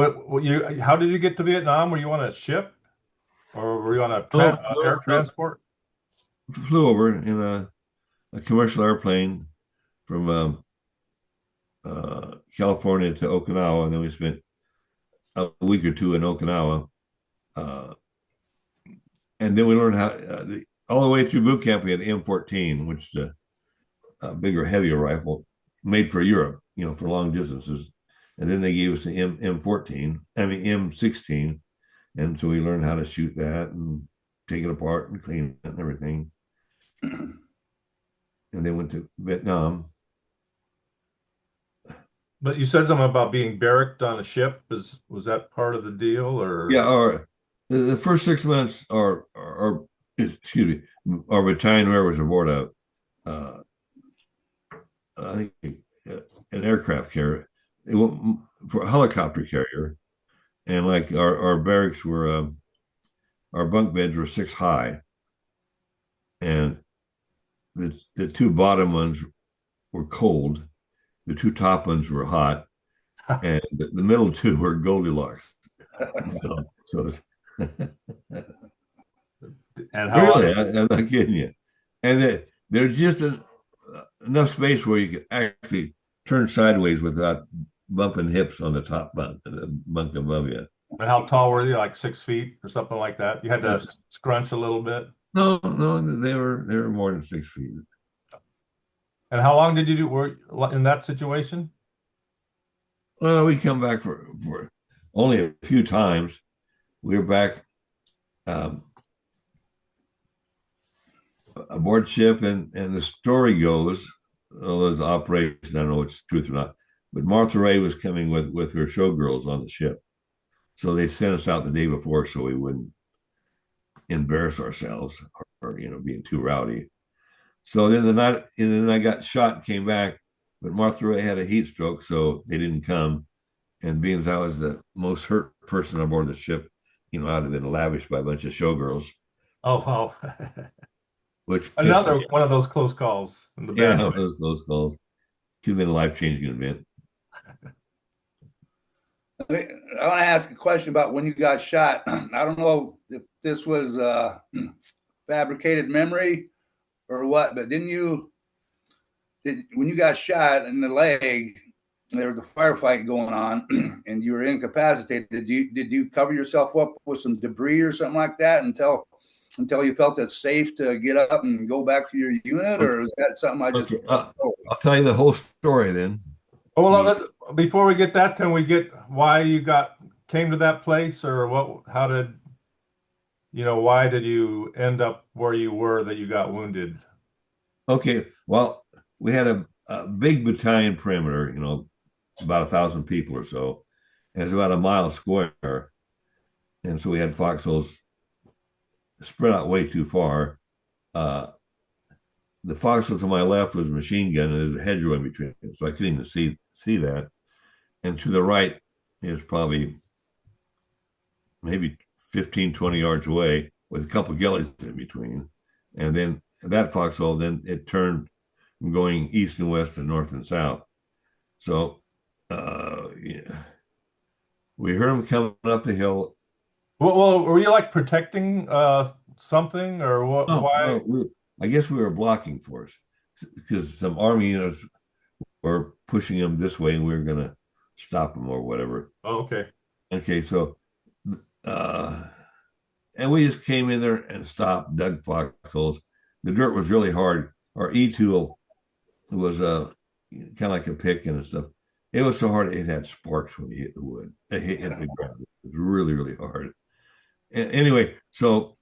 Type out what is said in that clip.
How did you get to Vietnam? Were you on a ship or were you on a No, air no, no. transport? Flew over in a commercial airplane from California to Okinawa, and then we spent a week or two in Okinawa. Uh, and then we learned how all the way through boot camp we had M14, which is a bigger, heavier rifle made for Europe, for long distances. And then they gave us the M14, I mean M16, and so we learned how to shoot that and take it apart and clean it and everything. And then went to Vietnam. But you said something about being barracked on a ship. Was that part of the deal or? Yeah, our the first 6 months are excuse me, our battalion was aboard uh, I think an aircraft carrier, for a helicopter carrier, and like our barracks were our bunk beds were 6 high, and the two bottom ones were cold, the two top ones were hot, and the middle two were Goldilocks. So And how really, long? I'm not kidding you. And there's just enough space where you can actually turn sideways without bumping hips on the top bunk, the bunk above you. And how tall were you? Like 6 feet or something like that? You had to Uh, scrunch a little bit. no, no, they were more than 6 feet. And how long did you do were in that situation? Well, we come back for only a few times. We were back um, aboard ship, and the story goes, although it's operation, I don't know if it's truth or not, but Martha Raye was coming with her showgirls on the ship. So they sent us out the day before so we wouldn't embarrass ourselves or being too rowdy. So then the night, and then I got shot and came back, but Martha Raye had a heat stroke, so they didn't come. And being as I was the most hurt person on board the ship, I'd have been lavished by a bunch of showgirls, Oh, wow. which pissed Another me. one of those close calls in the bad Yeah, way. those calls could have been a life changing event. I want to ask a question about when you got shot. I don't know if this was fabricated memory or what, but when you got shot in the leg, there was a firefight going on, and you were incapacitated. Did you cover yourself up with some debris or something like that until you felt it safe to get up and go back to your unit, Okay, or is that something I just okay. I'll tell you the whole story then. Oh, well, The before we get that, can we get why you came to that place or what, how did, why did you end up where you were that you got wounded? Okay, well, we had a big battalion perimeter, about 1,000 people or so, and it's about a mile square, and so we had foxholes spread out way too far. Uh, the foxhole to my left was a machine gun, and there's a hedgerow in between, so I couldn't even see that. And to the right is probably maybe 15, 20 yards away with a couple of gullies in between. And then that foxhole, then it turned from going east and west to north and south. So yeah, we heard them coming up the hill. Well, were you like protecting something or what? No, Why? no, I guess we were blocking force because some army units were pushing them this way and we were going to stop them or whatever. Oh, okay. Okay, so uh, and we just came in there and stopped, dug foxholes. The dirt was really hard. Our E tool was kind of like a pick and stuff. It was so hard it had sparks when you hit the wood. It hit the ground. It was really, really hard. Anyway, so